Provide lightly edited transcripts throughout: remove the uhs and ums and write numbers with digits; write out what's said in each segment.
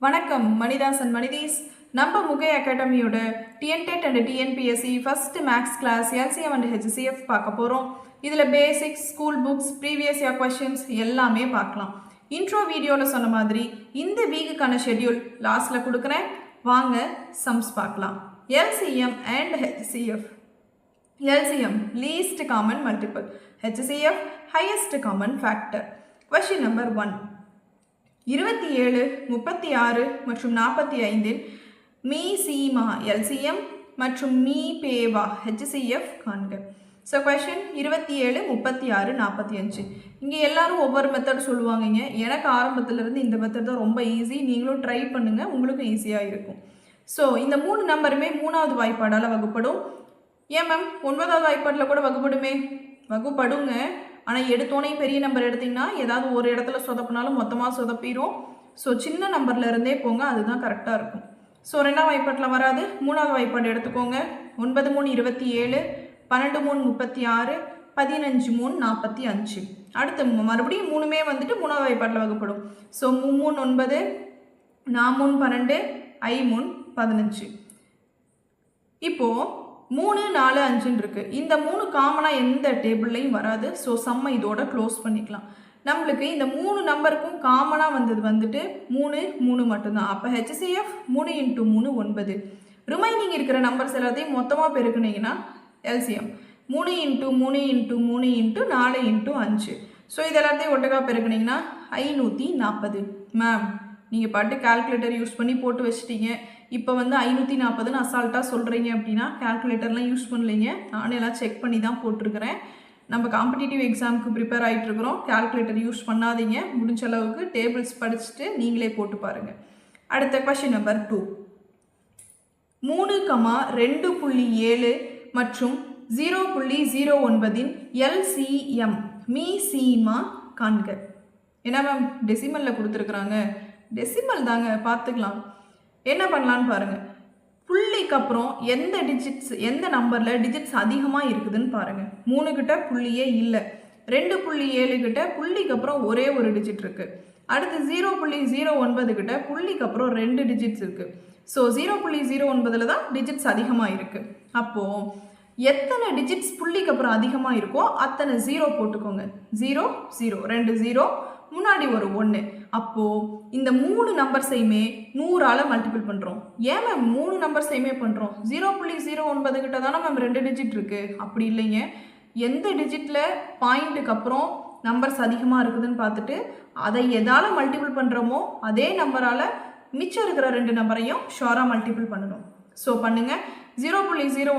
வணக்கம் மணிதாசன் மணிதீஸ். நம்ம முகை அகாடமியோட TNTET and TNPSC first maths class LCM and HCF பார்க்க போகிறோம். இதில் basics, school books, previous year questions எல்லாமே பார்க்கலாம். இன்ட்ரோ வீடியோவில் சொன்ன மாதிரி இந்த வீக்குக்கான ஷெட்யூல் லாஸ்ட்டில் கொடுக்குறேன். வாங்க சம்ஸ் பார்க்கலாம். LCM and HCF. LCM least common multiple, HCF highest common factor. Question number 1. 27, 36 மற்றும் 45 மீ சீமா LCM மற்றும் மீ பேவா HCF காண்க. So question 27, 36, 45. இங்கே எல்லாரும் ஒவ்வொரு மெத்தட் சொல்லுவாங்க. எனக்கு ஆரம்பத்திலிருந்து இந்த மெத்தட் தான் ரொம்ப ஈஸி. நீங்களும் ட்ரை பண்ணுங்கள், உங்களுக்கும் ஈஸியாக இருக்கும். ஸோ இந்த 3 நம்பருமே 3வது வாய்ப்பாடால் வகுப்படும். ஏன் மேம் 9வது வாய்ப்பாட்டில் கூட வகுப்படுங்க. ஆனால் எடுத்தோன்னே பெரிய நம்பர் எடுத்திங்கன்னா ஏதாவது ஒரு இடத்துல சொதப்பினாலும் மொத்தமாக சொதப்பிடும். ஸோ சின்ன நம்பரில் இருந்தே போங்க, அதுதான் கரெக்டாக இருக்கும். ஸோ 2வது வாய்ப்பாட்டில் வராது. 3வது வாய்ப்பாடு எடுத்துக்கோங்க. 9 3 27, 12 3 36, 15 3 45. அடுத்து மறுபடியும் 3மே வந்துட்டு 3வது வாய்ப்பாட்டில் வகுப்படும். ஸோ 3 9, 4 12, 5 15. இப்போது 3 4 5 இருக்குது. இந்த 3 காமனாக எந்த டேபிள்லையும் வராது. ஸோ சம்மை இதோட க்ளோஸ் பண்ணிக்கலாம். நம்மளுக்கு இந்த 3 நம்பருக்கும் காமனாக வந்தது வந்துட்டு 3 3 மட்டும்தான். அப்போ HCF 3 × 3 9. ரிமைனிங் இருக்கிற நம்பர்ஸ் எல்லாத்தையும் மொத்தமாக பெருக்குனீங்கன்னா LCM 3 × 3 × 3 × 4 × 5. ஸோ இது எல்லாத்தையும் ஒட்டக்காக பெருக்குனீங்கன்னா 540. மேம் நீங்கள் பாட்டு கால்குலேட்டர் யூஸ் பண்ணி போட்டு வச்சிட்டீங்க. இப்போ வந்து 540ன்னு அசால்ட்டாக சொல்கிறீங்க அப்படின்னா கால்குலேட்டர்லாம் யூஸ் பண்ணலைங்க. நானும் எல்லாம் செக் பண்ணி தான் போட்டிருக்கிறேன். நம்ம காம்படிட்டிவ் எக்ஸாமுக்கு ப்ரிப்பேர் ஆகிட்டுருக்குறோம். கால்குலேட்டர் யூஸ் பண்ணாதீங்க. முடிஞ்ச அளவுக்கு டேபிள்ஸ் படிச்சுட்டு நீங்களே போட்டு பாருங்கள். அடுத்த கொஷின் நம்பர் 2. 3, 2.7 மற்றும் 0.09 LCM மீ சீமா காண்க. என்ன மேம் டெசிமலில் கொடுத்துருக்குறாங்க? டெசிமல் தாங்க, பார்த்துக்கலாம். என்ன பண்ணலான்னு பாருங்கள். புள்ளிக்கு அப்புறம் எந்த நம்பரில் டிஜிட்ஸ் அதிகமாக இருக்குதுன்னு பாருங்கள். 3 கிட்ட புள்ளியே இல்லை. 2.7 கிட்ட புள்ளிக்கு அப்புறம் ஒரே ஒரு டிஜிட் இருக்குது. அடுத்து 0.09 கிட்ட புள்ளிக்கு அப்புறம் 2 டிஜிட்ஸ் இருக்குது. ஸோ 0.09 தான் டிஜிட்ஸ் அதிகமாக இருக்குது. அப்போது எத்தனை டிஜிட்ஸ் புள்ளிக்கு அப்புறம் அதிகமாக இருக்கோ அத்தனை 0 போட்டுக்கோங்க. 0 0 2 0, முன்னாடி ஒரு 1. அப்போது இந்த 3 நம்பர்ஸையுமே 100ஆல் மல்டிபிள் பண்ணுறோம். ஏன் மேம் 3 நம்பர்ஸையுமே பண்ணுறோம்? 0.09 கிட்ட தானே மேம் 2 டிஜிட் இருக்குது. அப்படி இல்லைங்க. எந்த டிஜிட்டில் பாயிண்ட்டுக்கு அப்புறம் நம்பர்ஸ் அதிகமாக இருக்குதுன்னு பார்த்துட்டு அதை எதால் மல்டிபிள் பண்ணுறோமோ அதே நம்பரால் மிச்சம் இருக்கிற 2 நம்பரையும் ஷோராக மல்டிபிள் பண்ணணும். ஸோ பண்ணுங்கள். 0.09 ×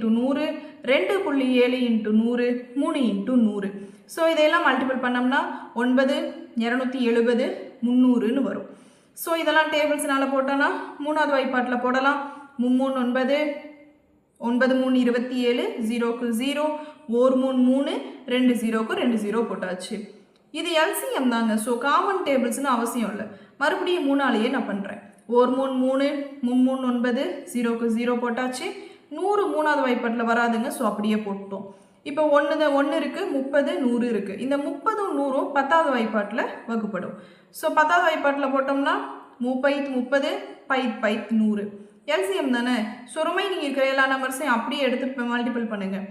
100, 2.7 × 100, 3 × 100. ஸோ இதையெல்லாம் மல்டிபிள் பண்ணோம்னா 9 270 300ன்னு வரும். ஸோ இதெல்லாம் டேபிள்ஸ்னால் போட்டோன்னா 3வது வாய்ப்பாட்டில் போடலாம். 3 9, 9 3 27, 0க்கு 0, 1 3 3, 2 0க்கு 2 0 போட்டாச்சு. இது LCM தாங்க. ஸோ காமன் டேபிள்ஸ்னு அவசியம் இல்லை. மறுபடியும் 3ஆலேயே நான் பண்ணுறேன். 1 3 3, 3 9, 0க்கு 0 போட்டாச்சு. 100 3வது வாய்ப்பாட்டில் வராதுங்க. ஸோ அப்படியே போட்டோம். இப்போ 1 இருக்குது, 30 100 இருக்குது. இந்த 30 100 10வது வாய்ப்பாட்டில் வகுப்படும். ஸோ 10வது வாய்ப்பாட்டில் போட்டோம்னா 30 30 100 LCM தானே. ஸோ ரிமைனிங் இருக்கிற எல்லா நம்பர்ஸையும் அப்படியே எடுத்து மல்டிபிள் பண்ணுங்கள்.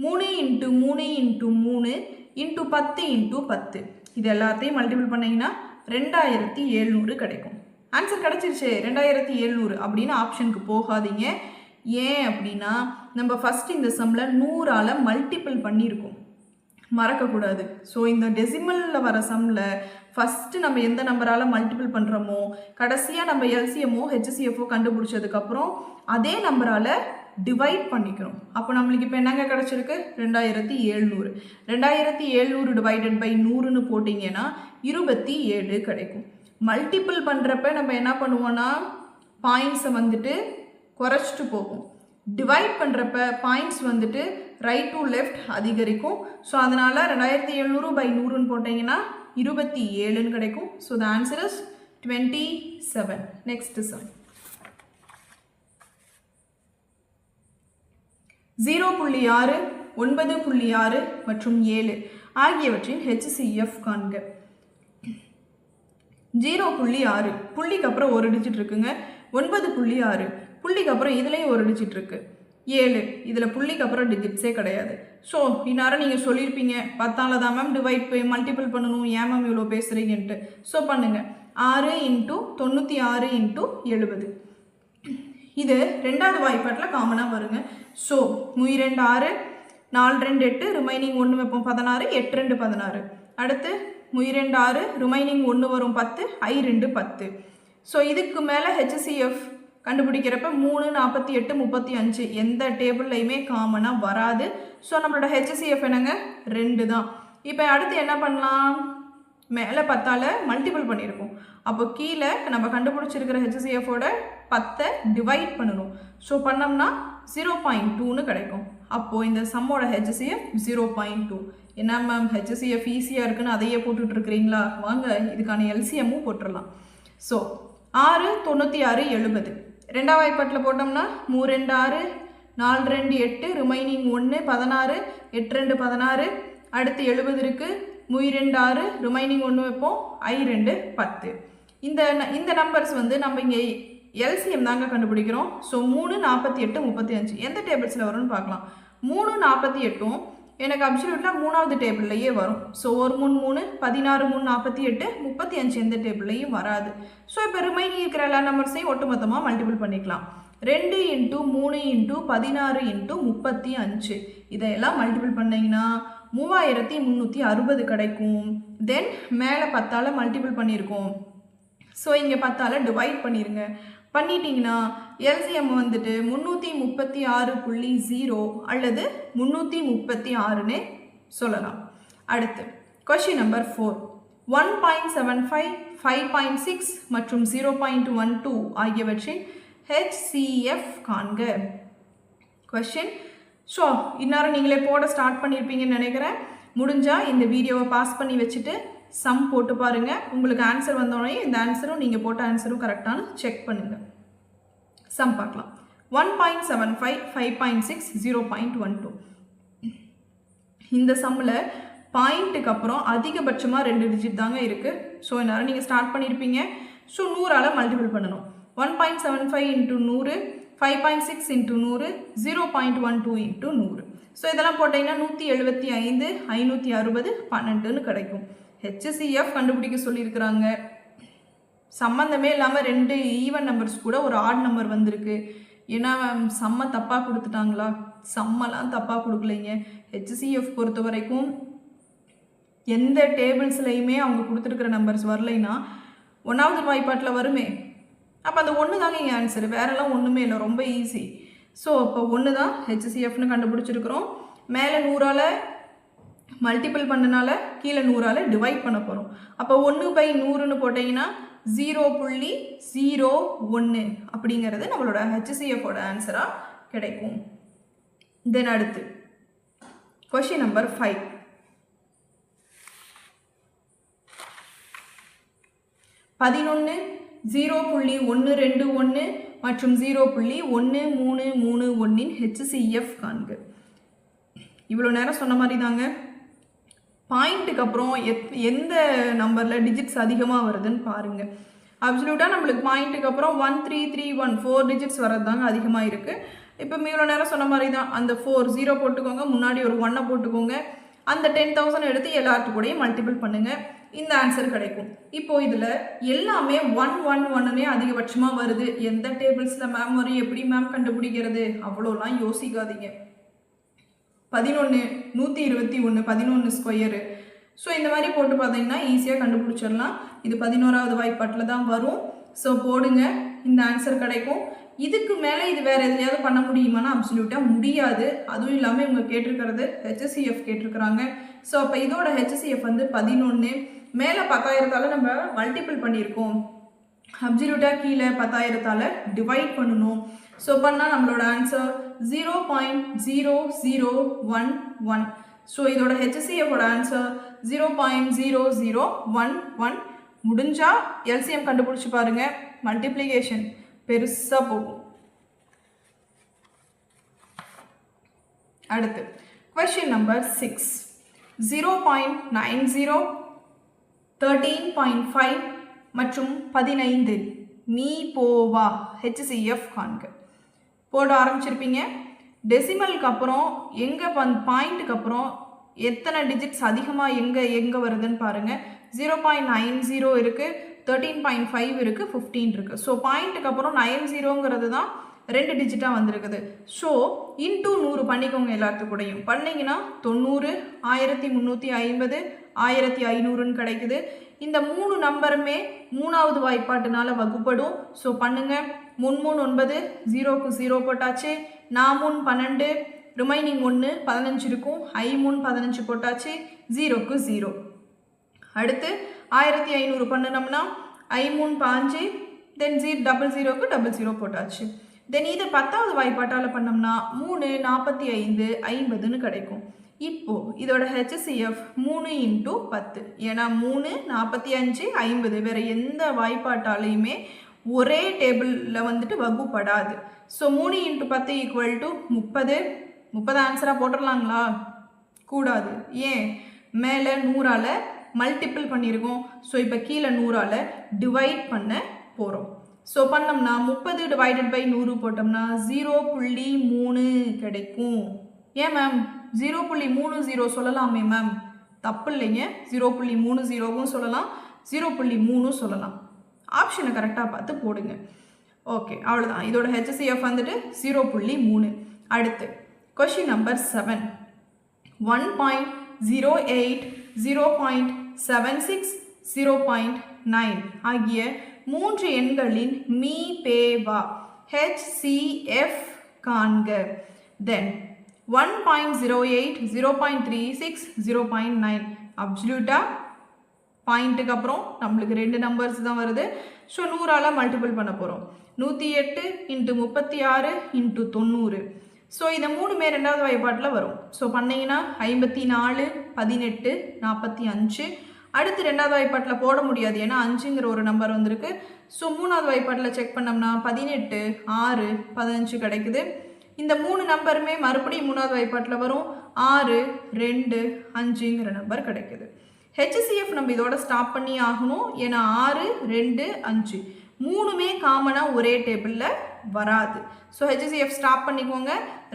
3 × 3 × 3 × 10 × 10. இது எல்லாத்தையும் மல்டிபிள் பண்ணிங்கன்னா 2700 கிடைக்கும். ஆன்சர் கிடச்சிருச்சு 2700 அப்படின்னு ஆப்ஷனுக்கு போகாதீங்க. ஏன் அப்படின்னா நம்ம ஃபஸ்ட் இந்த சம்மில் 100ஆல் மல்டிபிள் பண்ணியிருக்கோம், மறக்கக்கூடாது. ஸோ இந்த டெசிமலில் வர சம்மில் ஃபஸ்ட்டு நம்ம எந்த நம்பரால் மல்டிபிள் பண்ணுறோமோ கடைசியாக நம்ம LCMஓ HCFஓ கண்டுபிடிச்சதுக்கப்புறம் அதே நம்பரால் டிவைட் பண்ணிக்கிறோம். அப்போ நம்மளுக்கு இப்போ என்னங்க கிடச்சிருக்கு? 2700. 2700 டிவைடட் பை 100ன்னு போட்டிங்கன்னா 27 கிடைக்கும். மல்டிபிள் பண்ணுறப்ப நம்ம என்ன பண்ணுவோன்னா பாயிண்ட்ஸை வந்துட்டு குறைச்சிட்டு போகும். டிவைட் பண்ணுறப்ப பாயிண்ட்ஸ் வந்துட்டு ரைட் டு லெஃப்ட் அதிகரிக்கும். ஸோ அதனால் 2700 பை 100ன்னு போட்டிங்கன்னா 27ன்னு கிடைக்கும். So the answer is 27. Next sum. 0.6, 9.6 மற்றும் 7 ஆகியவற்றின் HCF காண்க. 0.6 புள்ளிக்கு அப்புறம் ஒரு டிஜிட் இருக்குங்க. 9.6 புள்ளிக்கு அப்புறம் இதுலேயும் ஒரு டிஜிட் இருக்குது. 7 இதில் புள்ளிக்கு அப்புறம் டிஜிட்ஸே கிடையாது. ஸோ இந்நேரம் நீங்கள் சொல்லியிருப்பீங்க 10ஆல் தான் மேம் டிவைட் மல்டிபிள் பண்ணணும், ஏன் மேம் இவ்வளோ பேசுகிறீங்கன்ட்டு. ஸோ பண்ணுங்கள். 6 × 96 × 70. இது ரெண்டாவது வாய்ப்பாட்டில் காமனாக வருங்க. ஸோ 2 6 4 2 8 ரிமைனிங் 1 வைப்போம் 16 8 2 16. அடுத்து 2 6 ரிமைனிங் 1 வரும் 10 I2 10. ஸோ இதுக்கு மேலே HCF கண்டுபிடிக்கிறப்ப 3 48 35 எந்த டேபிள்லையுமே காமனாக வராது. ஸோ நம்மளோட HCF என்னங்க 2 தான். இப்போ அடுத்து என்ன பண்ணலாம், மேலே 10ஆல் மல்டிபிள் பண்ணியிருக்கோம். அப்போ கீழே நம்ம கண்டுபிடிச்சிருக்கிற HCFோட 10 டிவைட் பண்ணணும். ஸோ பண்ணோம்னா 0.2ன்னு கிடைக்கும். அப்போது இந்த சம்மோட HCF 0.2. என்ன மேம் HCF ஈஸியாக இருக்குன்னு அதையே போட்டுட்ருக்கிறீங்களா? வாங்க இதுக்கான LCMமும் போட்டுடலாம். ஸோ 6 96 70 ரெண்டாவது வாய்ப்பாட்டில் போட்டோம்னா 3 2 6 4 2 8 ரிமைனிங் 1 16 8 2 16. அடுத்து 70 இருக்குது. 3 2 6 ரிமைனிங் 1 வைப்போம் I2 10. இந்த நம்பர்ஸ் வந்து நம்ம இங்கே எல்சிஎம் தாங்க கண்டுபிடிக்கிறோம். ஸோ 3 48 35 எந்த டேபிள்ஸில் வரும்னு பார்க்கலாம். 3 48ம் எனக்கு அப்சல்யூட்டாக மூணாவது டேபிள்லையே வரும். ஸோ 1 3 3 16 3 48 35 எந்த டேபிள்லையும் வராது. ஸோ இப்போ ரிமைனிங் இருக்கிற எல்லா நம்பர்ஸையும் ஒட்டுமொத்தமாக மல்டிபிள் பண்ணிக்கலாம். 2 × 3 × 16 × 35 இதையெல்லாம் மல்டிபிள் பண்ணிங்கன்னா 3360 கிடைக்கும். தென் மேலே 10ஆல் மல்டிபிள் பண்ணியிருக்கோம். ஸோ இங்கே 10ஆல் டிவைட் பண்ணிடுங்க. பண்ணிட்டீங்கன்னா எல்சிஎம் வந்துட்டு 336.0 அல்லது 336ன்னு சொல்லலாம். அடுத்து கொஸ்டின் நம்பர் 4. 1.75 5.6 மற்றும் 0.12 ஆகியவற்றின் HCF காண்க. கொஸ்டின். ஸோ இந்நேரம் நீங்களே போட ஸ்டார்ட் பண்ணியிருப்பீங்கன்னு நினைக்கிறேன். முடிஞ்சால் இந்த வீடியோவை பாஸ் பண்ணி வச்சுட்டு சம் போட்டு பாருங்கள். உங்களுக்கு ஆன்சர் வந்தோடனே இந்த ஆன்சரும் நீங்கள் போட்ட ஆன்சரும் கரெக்டானு செக் பண்ணுங்கள். சம் பார்க்கலாம். 1.75 5.6 0.12. இந்த சம்மில் பாயிண்ட்டுக்கு அப்புறம் அதிகபட்சமாக 2 டிஜிட் தாங்க இருக்குது. ஸோ இந்நேரம் நீங்கள் ஸ்டார்ட் பண்ணியிருப்பீங்க. ஸோ 100ஆல் மல்டிபிள் பண்ணணும். 1.75 × 100 5.6 × 100 0.12 × 100. ஸோ இதெல்லாம் போட்டிங்கன்னா 175 560 12ன்னு கிடைக்கும். HCF கண்டுபிடிக்க சொல்லியிருக்கிறாங்க. சம்மந்தமே இல்லாமல் 2 ஈவன் நம்பர்ஸ் கூட ஒரு ஆட் நம்பர் வந்திருக்கு. ஏன்னா சம்மை தப்பாக கொடுத்துட்டாங்களா? சம்மெல்லாம் தப்பாக கொடுக்கலைங்க. HCF பொறுத்த வரைக்கும் எந்த டேபிள்ஸ்லையுமே அவங்க கொடுத்துருக்கிற நம்பர்ஸ் வரலைன்னா 1வது வாய்ப்பாட்டில் வருமே. அப்போ அந்த 1 தாங்க இங்கே ஆன்சர், வேறெல்லாம் ஒன்றுமே இல்லை, ரொம்ப ஈஸி. ஸோ இப்போ 1 தான் HCFன்னு கண்டுபிடிச்சிருக்கிறோம். மேலே 100ஆல் மல்டிபிள் பண்ணனால கீழே 100ஆல் டிவைட் பண்ண போகிறோம். அப்போ 1/100ன்னு போட்டிங்கன்னா 0.01 அப்படிங்கிறது நம்மளோட HCFோட ஆன்சராக கிடைக்கும். தென் அடுத்து கொஸ்டின் நம்பர் 5. 11 0.121 மற்றும் 0.1331 HCF காண்க. இவ்வளோ நேரம் சொன்ன மாதிரி தாங்க. பாயிண்ட்டுக்கு அப்புறம் எந்த நம்பரில் டிஜிட்ஸ் அதிகமாக வருதுன்னு பாருங்கள். அப்சல்யூட்டாக நம்மளுக்கு பாயிண்ட்டுக்கு அப்புறம் 1 3 3 1 4 டிஜிட்ஸ் வர்றது தாங்க அதிகமாக இருக்குது. இப்போ இவ்வளோ நேரம் சொன்ன மாதிரி தான். அந்த 4 0 போட்டுக்கோங்க, முன்னாடி ஒரு 1 போட்டுக்கோங்க. அந்த 10,000 எடுத்து எல்லாத்து கூடயும் மல்டிபிள் பண்ணுங்கள். இந்த ஆன்சர் கிடைக்கும். இப்போது இதில் எல்லாமே 1 1 1னே அதிகபட்சமாக வருது. எந்த டேபிள்ஸில் மேம் வரும், எப்படி மேம் கண்டுபிடிக்கிறது, அவ்வளோலாம் யோசிக்காதீங்க. 11 121 11 ஸ்கொயரு. ஸோ இந்த மாதிரி போட்டு பார்த்தீங்கன்னா ஈஸியாக கண்டுபிடிச்சிடலாம். இது 11வது வாய்ப்பாட்டில் தான் வரும். ஸோ போடுங்க, இந்த ஆன்சர் கிடைக்கும். இதுக்கு மேலே இது வேறு எதுலையாவது பண்ண முடியுமானா அப்சல்யூட்டாக முடியாது. அதுவும் இல்லாமல் இவங்க கேட்டிருக்கிறது HCF கேட்டிருக்கிறாங்க. ஸோ அப்போ இதோட HCF வந்து 11. மேலே 10,000ஆல் நம்ம மல்டிபிள் பண்ணியிருக்கோம். அப்சல்யூட்டாக கீழே 10,000ஆல் டிவைட் பண்ணணும். ஸோ பண்ணால் நம்மளோட ஆன்சர் 0.0011. ஸோ இதோட HCFோட ஆன்சர் 0.0011. முடிஞ்சால் LCM கண்டுபிடிச்சி பாருங்கள். மல்டிப்ளிகேஷன் பெருசாக போகும். அடுத்து கொஸ்டின் நம்பர் 6. 0.90 13.5 மற்றும் 15 நீ போவா HCF காண்க. போட ஆரம்பிச்சிருப்பீங்க. டெசிமலுக்கு அப்புறம் எங்கே பாயிண்ட்டுக்கு அப்புறம் எத்தனை டிஜிட்ஸ் அதிகமாக எங்கே வருதுன்னு பாருங்கள். 0.90 இருக்குது, 13.5 இருக்குது, 15 இருக்குது. ஸோ பாயிண்ட்டுக்கு அப்புறம் 90ங்கிறது தான் 2 டிஜிட்டாக வந்திருக்குது. ஸோ இன்டூ 100 பண்ணிக்கோங்க. எல்லாத்துக்கூடையும் பண்ணிங்கன்னா 90, 1350, 1500ன்னு கிடைக்குது. இந்த 3 நம்பருமே 3வது வாய்ப்பாட்டுனால வகுப்படும். ஸோ பண்ணுங்கள். 3 9, 0க்கு 0 போட்டாச்சு. 4 12, ரிமைனிங் 1 15 இருக்கும். 15 போட்டாச்சு. 0க்கு 0. அடுத்து 1500 பண்ணினோம்னா 5 தென் 0க்கு 00 போட்டாச்சு. தென் இதை 10வது வாய்ப்பாட்டால் பண்ணோம்னா 3 45 50ன்னு கிடைக்கும். இப்போது இதோட HCF 3 × 10. ஏன்னா 3 45 50 வேறு எந்த வாய்ப்பாட்டாலையுமே ஒரே டேபிளில் வந்துட்டு வகுப்படாது. ஸோ 3 × 10 = 30. 30 ஆன்சராக போட்டுடலாங்களா? கூடாது. ஏன்? மேலே 100ஆல் மல்டிபிள் பண்ணியிருக்கோம். ஸோ இப்போ கீழே 100ஆல் டிவைட் பண்ண போகிறோம். ஸோ பண்ணோம்னா 30 ÷ 100 போட்டோம்னா 0.3 கிடைக்கும். ஏன் மேம் 0.30 சொல்லலாமே மேம்? தப்பு இல்லைங்க. 0.30வும் சொல்லலாம், 0.3 சொல்லலாம். ஆப்ஷனை கரெக்டாக பார்த்து போடுங்க. ஓகே, அவ்வளோதான். இதோட HCF வந்துட்டு 0.3. அடுத்து கொஷின் நம்பர் 7. 1.08, 0.76, 0.9 ஆகிய 3 எண்களின் மீ பேவா HCF காண்க. தென் 1.08, 0.36, 0.9 அப்சல்யூட்டாக பாயிண்ட்டுக்கு அப்புறம் நம்மளுக்கு 2 நம்பர்ஸ் தான் வருது. ஸோ 100ஆல் மல்டிபிள் பண்ண போகிறோம். 108 × 36 × 90. ஸோ இதை 3மே 2வது வாய்ப்பாட்டில் வரும். ஸோ பண்ணிங்கன்னா 54, 18, 45. அடுத்து 2வது வாய்ப்பாட்டில் போட முடியாது, ஏன்னா 5ங்கிற ஒரு நம்பர் வந்திருக்கு. ஸோ 3வது வாய்ப்பாட்டில் செக் பண்ணோம்னா 18, 6, 15 கிடைக்குது. இந்த 3 நம்பருமே மறுபடியும் 3வது வாய்ப்பாட்டில் வரும். 6, 2, 5ங்கிற நம்பர் கிடைக்குது. HCF நம்ம இதோட ஸ்டாப் பண்ணி ஆகணும். ஏன்னா 6, 2, 5 3மே காமனாக ஒரே டேபிளில் வராது. ஸோ HCF ஸ்டாப் பண்ணிக்கோங்க.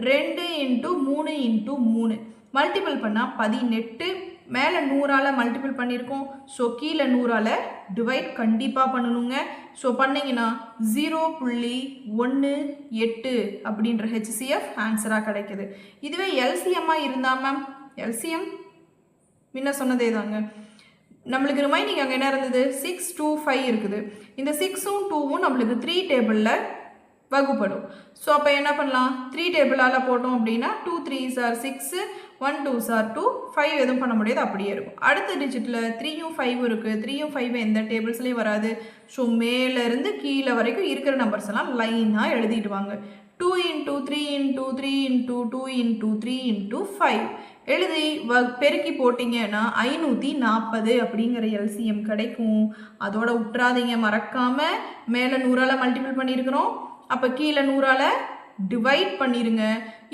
2 × 3 × 3 மல்டிபிள் பண்ணால் 18. மேலே 100ஆல் மல்டிபிள் பண்ணியிருக்கோம். ஸோ கீழே 100ஆல் டிவைட் கண்டிப்பாக பண்ணணுங்க. ஸோ பண்ணிங்கன்னா 0.18 அப்படின்ற HCF ஆன்சராக கிடைக்குது. இதுவே LCMமாக இருந்தால் மேம், LCM முன்ன சொன்னதே தாங்க. நம்மளுக்கு ரிமைனிங் அங்கே என்ன இருந்தது? 6, 2, 5 இருக்குது. இந்த 6ம் 2ம் நம்மளுக்கு 3 டேபிளில் வகுப்படும். ஸோ அப்போ என்ன பண்ணலாம்? 3 டேபிளால் போட்டோம் அப்படின்னா 2 3s are 6, 1 2s are 2, 5 எதுவும் பண்ண முடியாது, அப்படியே இருக்கும். அடுத்த டிஜிட்டில் 3யும் 5 இருக்குது. 3யும் 5 எந்த டேபிள்ஸ்லேயும் வராது. ஸோ மேலேருந்து கீழே வரைக்கும் இருக்கிற நம்பர்ஸ் எல்லாம் லைனாக எழுதிடுவாங்க. 2 × 3 × 3 × 2 × 3 × 5 எழுதி பெருக்கி போட்டிங்கன்னா 540 அப்படிங்கிற LCM கிடைக்கும். அதோட விட்டுறாதீங்க, மறக்காமல். மேலே 100ஆல் மல்டிபிள் பண்ணியிருக்கிறோம். அப்போ கீழே 100ஆல் டிவைட் பண்ணிடுங்க.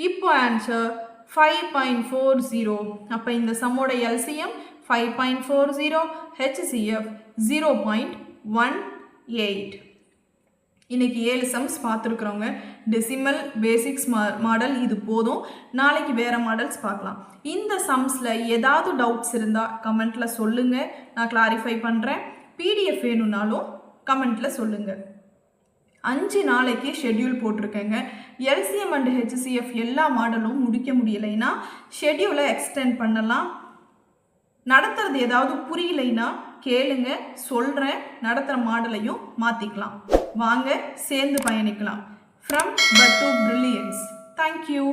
இப்போ ஆன்சர் 5.40. அப்போ இந்த சம்மோட LCM 5.40, HCF 0.18. இன்றைக்கி 7 சம்ஸ் பார்த்துருக்குறோங்க. டெசிமல் பேசிக்ஸ் மாடல் இது போதும். நாளைக்கு வேறு மாடல்ஸ் பார்க்கலாம். இந்த சம்ஸில் ஏதாவது டவுட்ஸ் இருந்தால் கமெண்ட்டில் சொல்லுங்கள், நான் கிளாரிஃபை பண்ணுறேன். PDF வேணும்னாலும் கமெண்ட்டில் சொல்லுங்கள். 5 நாளைக்கு ஷெட்யூல் போட்டிருக்கேங்க. LCM அண்ட் HCF எல்லா மாடலும் முடிக்க முடியலைன்னா ஷெட்யூலை எக்ஸ்டெண்ட் பண்ணலாம். நடத்துறது ஏதாவது புரியலைன்னா கேளுங்க, சொல்கிறேன். நடத்துகிற மாடலையும் மாற்றிக்கலாம். வாங்க சேர்ந்து பயணிக்கலாம். From but to brilliance. Thank you.